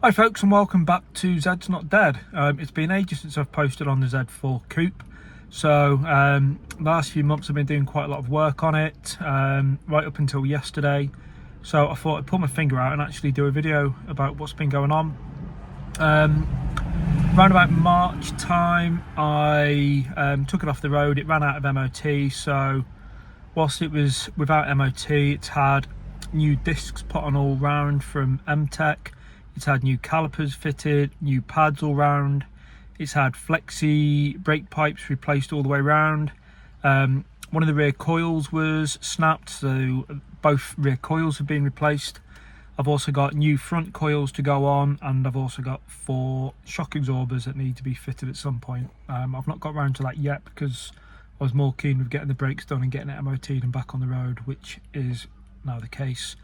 Hi folks, and welcome back to Zed's Not Dead. It's been ages since I've posted on the Z4 Coupe, so the last few months I've been doing quite a lot of work on it, right up until yesterday. So I thought I'd pull my finger out and actually do a video about what's been going on. Around about March time I took it off the road. It ran out of MOT, so whilst it was without MOT, it's had new discs put on all round from M-Tech. It's had new calipers fitted, new pads all round. It's had flexi brake pipes replaced all the way round. One of the rear coils was snapped, so both rear coils have been replaced. I've also got new front coils to go on, and I've also got 4 shock absorbers that need to be fitted at some point. I've not got around to that yet because I was more keen with getting the brakes done and getting it MOT'd and back on the road, which is now the case.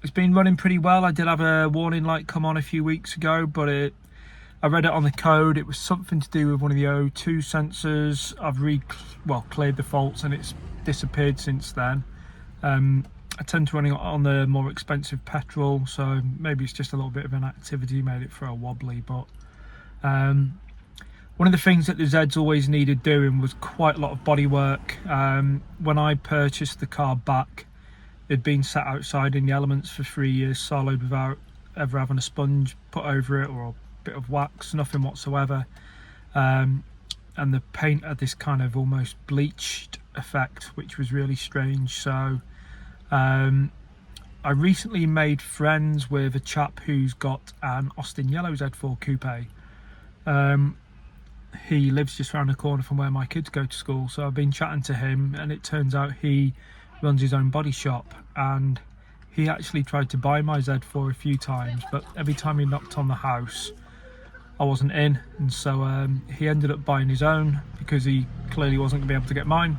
It's been running pretty well. I did have a warning light come on a few weeks ago, but I read it on the code. It was something to do with one of the O2 sensors. I've cleared the faults and it's disappeared since then. I tend to run it on the more expensive petrol, so maybe it's just a little bit of an activity made it throw wobbly. But one of the things that the Zeds always needed doing was quite a lot of body work. When I purchased the car back, it'd been sat outside in the elements for 3 years solid without ever having a sponge put over it or a bit of wax, nothing whatsoever. And the paint had this kind of almost bleached effect, which was really strange. So I recently made friends with a chap who's got an Austin Yellow Z4 Coupe. He lives just around the corner from where my kids go to school, so I've been chatting to him, and it turns out he runs his own body shop, and he actually tried to buy my Z4 a few times, but every time he knocked on the house I wasn't in, and so he ended up buying his own because he clearly wasn't going to be able to get mine.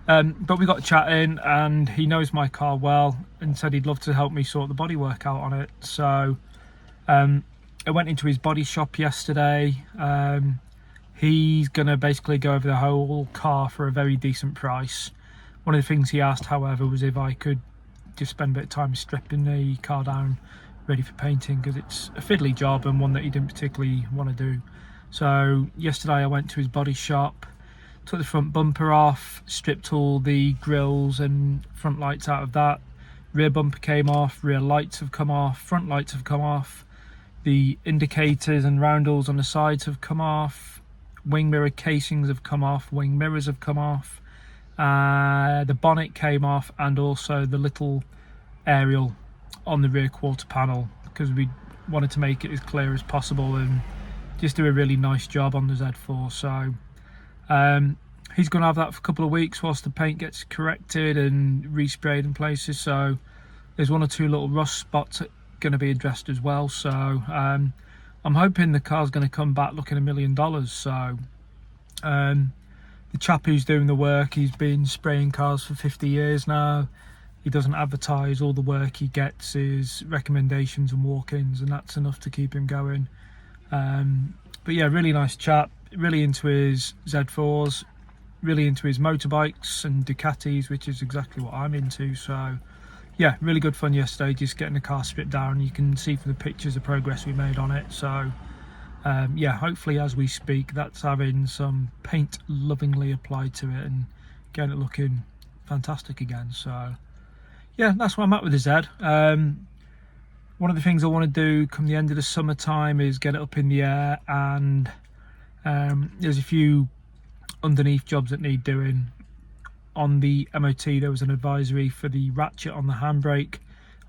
But we got chatting and he knows my car well and said he'd love to help me sort the body work out on it. So I went into his body shop yesterday. He's going to basically go over the whole car for a very decent price. One of the things he asked, however, was if I could just spend a bit of time stripping the car down ready for painting, because it's a fiddly job and one that he didn't particularly want to do. So yesterday I went to his body shop, took the front bumper off, stripped all the grills and front lights out of that. Rear bumper came off, rear lights have come off, front lights have come off, the indicators and roundels on the sides have come off, wing mirror casings have come off, wing mirrors have come off. The bonnet came off, and also the little aerial on the rear quarter panel, because we wanted to make it as clear as possible and just do a really nice job on the Z4. So he's going to have that for a couple of weeks whilst the paint gets corrected and resprayed in places. So there's 1 or 2 little rust spots that are going to be addressed as well. So I'm hoping the car's going to come back looking $1 million. So the chap who's doing the work, he's been spraying cars for 50 years now. He doesn't advertise. All the work he gets is recommendations and walk-ins, and that's enough to keep him going. But yeah, really nice chap, really into his Z4s, really into his motorbikes and Ducatis, which is exactly what I'm into. So yeah, really good fun yesterday, just getting the car stripped down. You can see from the pictures the progress we made on it. So yeah, hopefully as we speak that's having some paint lovingly applied to it and getting it looking fantastic again. So yeah, that's where I'm at with the Z. One of the things I want to do come the end of the summertime is get it up in the air, and there's a few underneath jobs that need doing. On the MOT there was an advisory for the ratchet on the handbrake.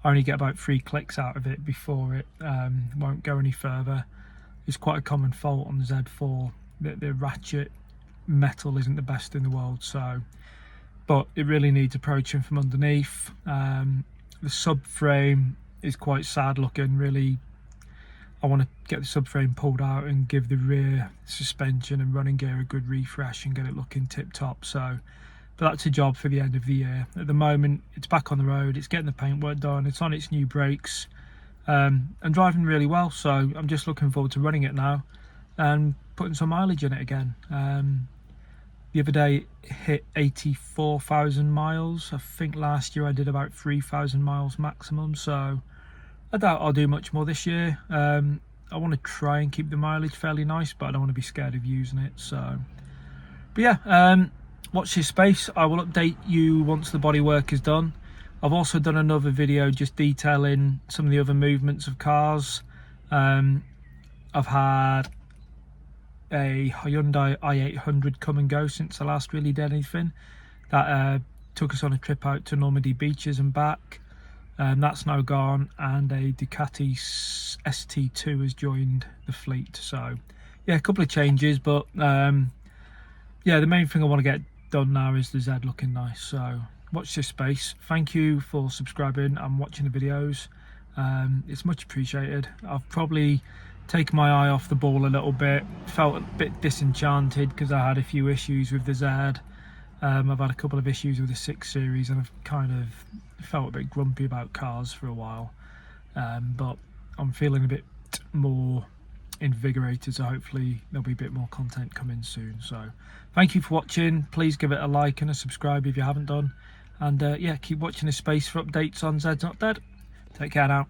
I only get about 3 clicks out of it before it won't go any further. It's quite a common fault on the Z4 that the ratchet metal isn't the best in the world. So, but it really needs approaching from underneath. The subframe is quite sad looking. Really, I want to get the subframe pulled out and give the rear suspension and running gear a good refresh and get it looking tip top. So, but that's a job for the end of the year. At the moment it's back on the road, it's getting the paintwork done, it's on its new brakes, and driving really well. So I'm just looking forward to running it now and putting some mileage in it again. The other day it hit 84,000 miles. I think last year I did about 3,000 miles maximum, so I doubt I'll do much more this year. I want to try and keep the mileage fairly nice, but I don't want to be scared of using it. So, but yeah, watch this space. I will update you once the bodywork is done. I've also done another video just detailing some of the other movements of cars. I've had a Hyundai i800 come and go since I last really did anything. That took us on a trip out to Normandy beaches and back. That's now gone, and a Ducati ST2 has joined the fleet. So yeah, a couple of changes, but yeah, the main thing I want to get done now is the Z looking nice. So watch this space. Thank you for subscribing and watching the videos. It's much appreciated. I've probably taken my eye off the ball a little bit, felt a bit disenchanted because I had a few issues with the Z. I've had a couple of issues with the 6 Series, and I've kind of felt a bit grumpy about cars for a while, but I'm feeling a bit more invigorated, so hopefully there'll be a bit more content coming soon. So thank you for watching. Please give it a like and a subscribe if you haven't done, and yeah, keep watching this space for updates on Zed's Not Dead. Take care now.